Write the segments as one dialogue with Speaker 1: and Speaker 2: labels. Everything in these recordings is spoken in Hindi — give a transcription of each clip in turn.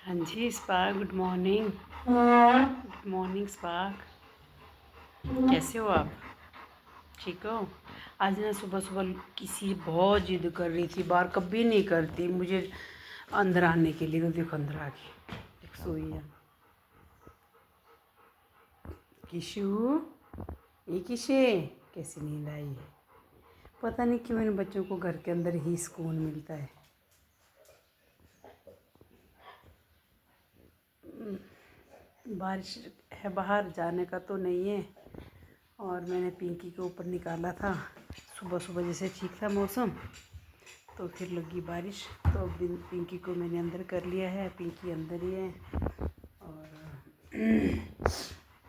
Speaker 1: हाँ जी Spark, good morning. Good morning Spark, कैसे हो आप? ठीक हो? आज ना सुबह सुबह किसी बहुत जिद कर रही थी, बाहर कभी नहीं करती मुझे अंदर आने के लिए, तो देखो अंदर आ गई। एक सोई है किशु, ये किशे कैसी नींद आई है। पता नहीं क्यों इन बच्चों को घर के अंदर ही सुकून मिलता है। बारिश है, बाहर जाने का तो नहीं है। और मैंने पिंकी के ऊपर निकाला था, सुबह सुबह जैसे ठीक था मौसम, तो फिर लगी बारिश। तो अब पिंकी को मैंने अंदर कर लिया है, पिंकी अंदर ही है और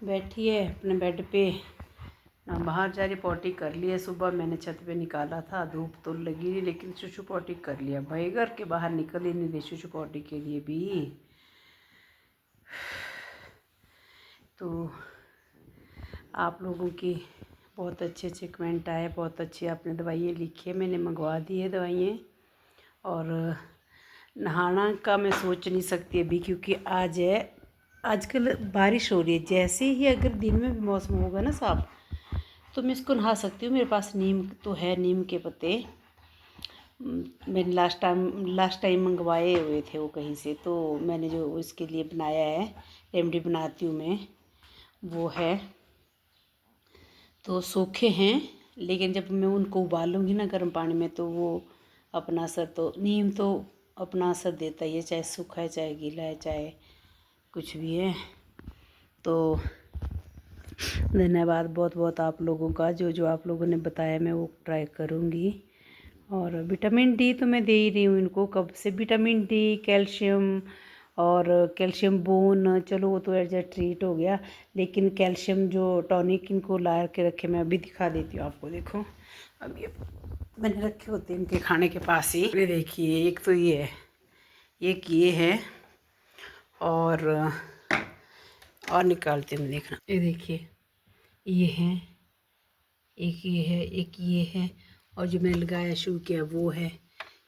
Speaker 1: बैठी है अपने बेड पे। ना बाहर जा रही, पॉटी कर लिया। सुबह मैंने छत पे निकाला था, धूप तो लगी नहीं, लेकिन चुचू पॉटी कर लिया। भाई घर के बाहर निकल ही नहीं दे चुचू पॉटी के लिए भी। तो आप लोगों की बहुत अच्छे अच्छे कमेंट आए, बहुत अच्छी आपने दवाइयाँ लिखी है, मैंने मंगवा दी है दवाइयाँ। और नहाना का मैं सोच नहीं सकती अभी, क्योंकि आज है, आजकल बारिश हो रही है। जैसे ही अगर दिन में भी मौसम होगा ना साफ, तो मैं इसको नहा सकती हूँ। मेरे पास नीम तो है, नीम के पत्ते मैंने लास्ट टाइम मंगवाए हुए थे वो कहीं से, तो मैंने जो इसके लिए बनाया है, रेमडी बनाती हूँ मैं, वो है। तो सूखे हैं, लेकिन जब मैं उनको उबालूंगी ना गर्म पानी में, तो वो अपना असर, तो नीम तो अपना असर देता ही है, चाहे सूखा है चाहे गीला है चाहे कुछ भी है। तो धन्यवाद बहुत बहुत आप लोगों का, जो जो आप लोगों ने बताया मैं वो ट्राई करूँगी। और विटामिन डी तो मैं दे ही रही हूँ इनको कब से, विटामिन डी, कैल्शियम और कैल्शियम बोन, चलो वो तो एज ए ट्रीट हो गया। लेकिन कैल्शियम जो टॉनिक इनको ला के रखे, मैं अभी दिखा देती हूँ आपको। देखो अब ये मैंने रखे होते हैं इनके खाने के पास ही। ये देखिए, एक तो ये है, एक ये है, और निकालते हैं देखना। ये देखिए, ये है, एक ये है, एक ये है, और जो मैंने लगाया शुरू किया वो है।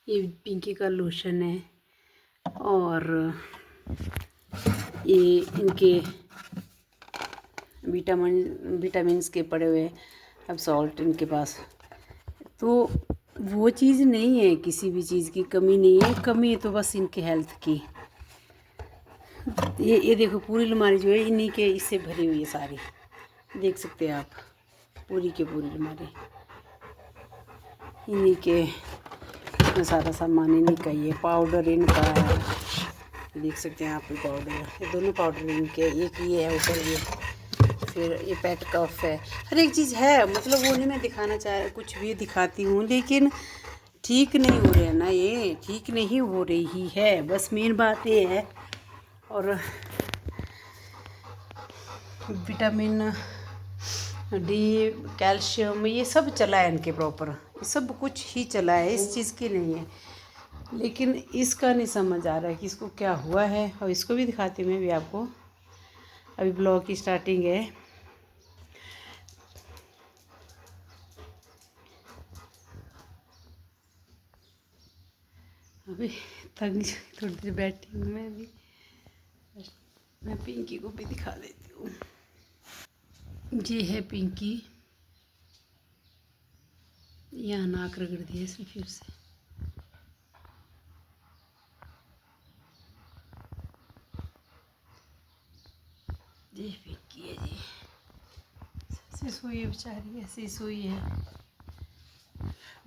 Speaker 1: ये पिंकी का लोशन है, और ये इनके विटामिन्स के पड़े हुए, अब सॉल्ट इनके पास। तो वो चीज़ नहीं है, किसी भी चीज़ की कमी नहीं है, कमी है तो बस इनके हेल्थ की। ये देखो, पूरी अलमारी जो है इन्हीं के इससे भरी हुई है सारी, देख सकते हैं आप, पूरी की पूरी अलमारी इन्हीं के, इसमें सारा सामान इन्हीं का ही है। पाउडर इनका है, देख सकते हैं आप, पाउडर, ये दोनों पाउडर इनके, एक ये है ऊपर, ये फिर ये पेट कफ है, हर एक चीज़ है। मतलब वो नहीं मैं दिखाना चाह, कुछ भी दिखाती हूँ, लेकिन ठीक नहीं हो रहा है ना, ये ठीक नहीं हो रही है, बस मेन बात ये है। और विटामिन डी, कैल्शियम, ये सब चला है इनके प्रॉपर, ये सब कुछ ही चला है, इस चीज़ की नहीं है। लेकिन इसका नहीं समझ आ रहा है कि इसको क्या हुआ है। और इसको भी दिखाती हूँ मैं भी आपको, अभी ब्लॉग की स्टार्टिंग है। अभी थक थोड़ी देर बैठी हूँ मैं भी, मैं पिंकी को भी दिखा देती हूँ। ये है पिंकी, यहाँ नाक रगड़ दिया इसने फिर से। ये पिंकी है जी, ऐसी सोई है बेचारी, ऐसी सोई है।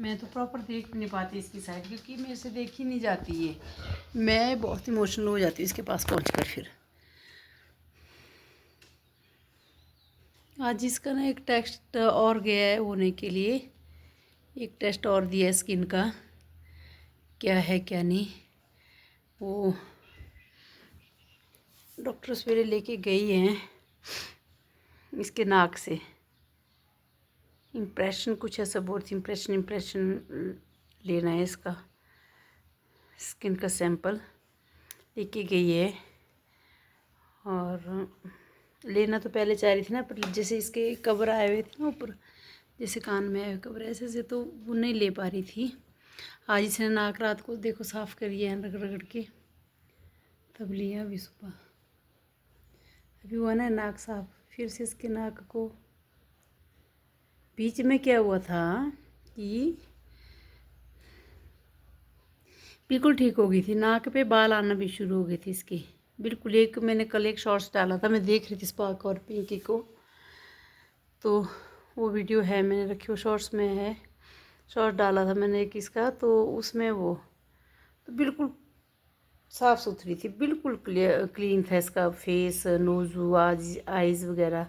Speaker 1: मैं तो प्रॉपर देख नहीं पाती इसकी साइड, क्योंकि मेरे से देखी नहीं जाती है, मैं बहुत इमोशनल हो जाती हूँ इसके पास पहुँच कर। फिर आज इसका ना एक टेस्ट और गया है होने के लिए, एक टेस्ट और दिया है स्किन का, क्या है क्या नहीं, वो डॉक्टर सवेरे लेके गई हैं। इसके नाक से इम्प्रेशन कुछ ऐसा बहुत इम्प्रेशन लेना है, इसका स्किन का सैंपल लेके गई है। और लेना तो पहले चाह रही थी ना, पर जैसे इसके कवर आए हुए थे ना ऊपर, जैसे कान में आए हुए कवर ऐसे से, तो वो नहीं ले पा रही थी। आज इसने नाक रात को देखो साफ़ करी है रगड़ रगड़ के, तब लिया अभी सुबह। अभी हुआ ना नाक साफ, फिर से इसके नाक को बीच में क्या हुआ था कि बिल्कुल ठीक हो गई थी, नाक पे बाल आना भी शुरू हो गए थे इसके बिल्कुल। एक मैंने कल एक शॉर्ट्स डाला था, मैं देख रही थी स्पार्क और पिंकी को, तो वो वीडियो है मैंने रखी, वो शॉर्ट्स में है, शॉर्ट्स डाला था मैंने एक इसका, तो उसमें वो तो बिल्कुल साफ़ सुथरी थी, बिल्कुल क्लीन था इसका फेस, नोज़, आइज़ वगैरह।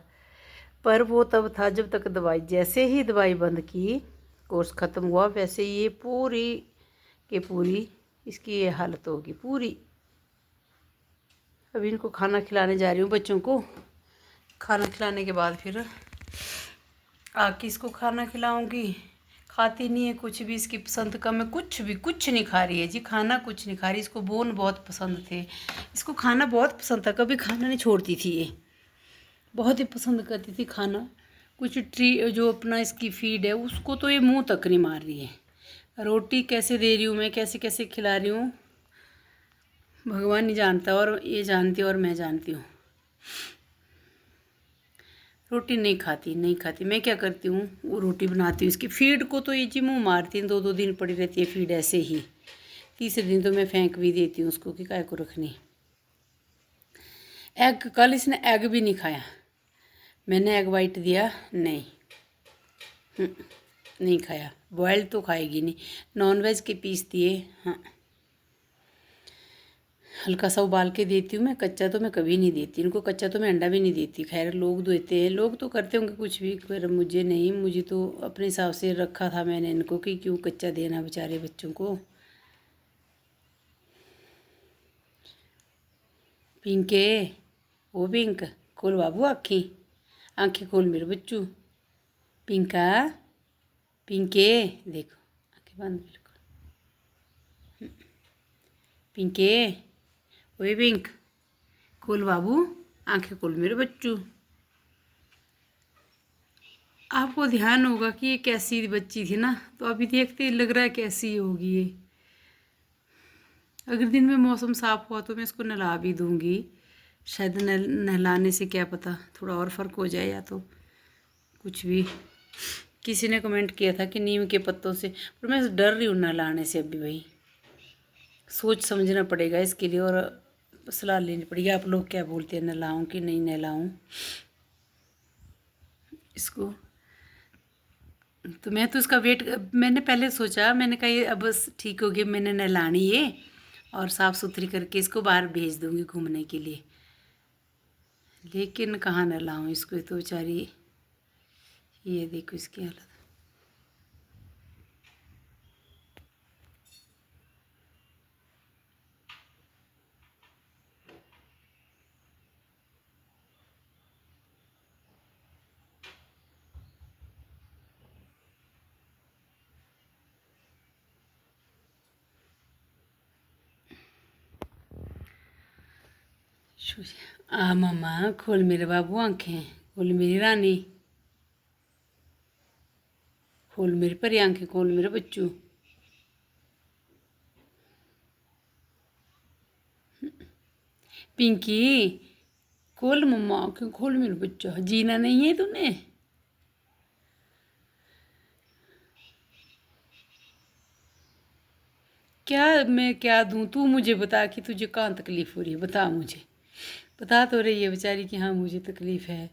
Speaker 1: पर वो तब था जब तक दवाई, जैसे ही दवाई बंद की, कोर्स ख़त्म हुआ, वैसे ये पूरी के पूरी इसकी ये हालत होगी पूरी। अभी इनको खाना खिलाने जा रही हूँ बच्चों को, खाना खिलाने के बाद फिर आके इसको खाना खिलाऊंगी। खाती नहीं है कुछ भी, इसकी पसंद कम है, कुछ नहीं खा रही है जी, खाना कुछ नहीं खा रही। इसको बोन बहुत पसंद थे, इसको खाना बहुत पसंद था, कभी खाना नहीं छोड़ती थी ये, बहुत ही पसंद करती थी खाना। कुछ ट्री जो अपना इसकी फीड है उसको तो ये मुंह तक नहीं मार रही है। रोटी कैसे दे रही हूँ मैं, कैसे कैसे खिला रही हूँ भगवान नहीं जानता, और ये जानती और मैं जानती हूँ। रोटी नहीं खाती। मैं क्या करती हूँ, वो रोटी बनाती हूँ इसकी फीड को, तो ये जी मुँह मारती है, 2-2 दिन पड़ी रहती है फीड ऐसे ही। तीसरे दिन तो मैं फेंक भी देती हूँ उसको कि काय को रखनी। एग, कल इसने एग भी नहीं खाया, मैंने एग वाइट दिया, नहीं नहीं खाया। बॉयल्ड तो खाएगी नहीं, नॉनवेज के पीस दिए, हाँ हल्का सा उबाल के देती हूँ मैं, कच्चा तो मैं कभी नहीं देती इनको, कच्चा तो मैं अंडा भी नहीं देती। खैर लोग देते हैं, लोग तो करते होंगे कुछ भी, पर मुझे नहीं, मुझे तो अपने हिसाब से रखा था मैंने इनको कि क्यों कच्चा देना बेचारे बच्चों को। पिंके, ओ पिंक, खोल बाबू आँखें खोल मेरे बच्चू। पिंका, पिंके, देखो आँखें बंद बिल्कुल। पिंके, ओए पिंक, खोल बाबू, आंखें खोल मेरे बच्चू। आपको ध्यान होगा कि ये कैसी बच्ची थी ना, तो अभी देखते ही लग रहा है कैसी होगी ये। अगर दिन में मौसम साफ हुआ तो मैं इसको नहला भी दूंगी, शायद नहलाने से क्या पता थोड़ा और फ़र्क हो जाए, या तो कुछ भी। किसी ने कमेंट किया था कि नीम के पत्तों से, पर मैं डर रही हूँ नहलाने से अभी भाई, सोच समझना पड़ेगा इसके लिए और सलाह लेनी पड़ेगी। आप लोग क्या बोलते हैं, नहलाऊँ कि नहीं नहलाऊँ इसको। तो मैं तो इसका वेट, मैंने पहले सोचा, मैंने कहा ये अब बस ठीक हो गया, मैंने नहलानी ये और साफ़ सुथरी करके इसको बाहर भेज दूँगी घूमने के लिए, लेकिन कहाँ नहलाऊँ इसको, तो बेचारी ये देखो इसकी हालत। मामा खोल मेरे बाबू आंखें, खोल मेरी रानी, खोल मेरी परी आंखें, खोल मेरे बच्चू। पिंकी, खोल मम्मा आंखें, खोल मेरे बच्चा, जीना नहीं है तूने। क्या मैं क्या दूँ, तू मुझे बता कि तुझे कहाँ तकलीफ़ हो रही है, बता मुझे, बता तो रही है बेचारी कि हाँ मुझे तकलीफ़ है,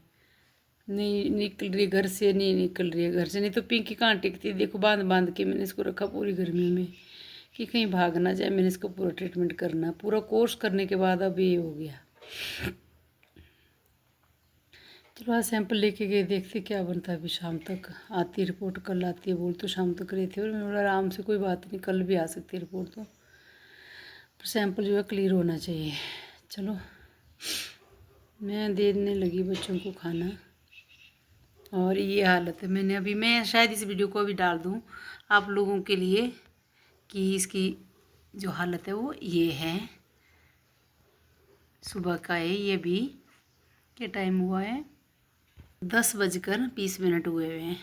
Speaker 1: नहीं निकल रही घर से, नहीं निकल रही है घर से। नहीं तो पिंकी कहाँ टिकती, देखो बांध बांध के मैंने इसको रखा पूरी गर्मी में कि कहीं भाग ना जाए। मैंने इसको पूरा ट्रीटमेंट करना, पूरा कोर्स करने के बाद अब ये हो गया। चलो आज सैंपल लेके गए, देखते क्या बनता है। अभी शाम तक आती है रिपोर्ट, कल आती है बोल तो शाम तक रही थी, और मैं बोला आराम से कोई बात नहीं, कल भी आ सकती है रिपोर्ट, तो पर सैंपल जो है क्लियर होना चाहिए। चलो मैं देने लगी बच्चों को खाना, और ये हालत है। मैंने अभी, मैं शायद इस वीडियो को अभी डाल दूँ आप लोगों के लिए कि इसकी जो हालत है वो ये है। सुबह का है ये भी, क्या टाइम हुआ है, 10:20 हुए हैं।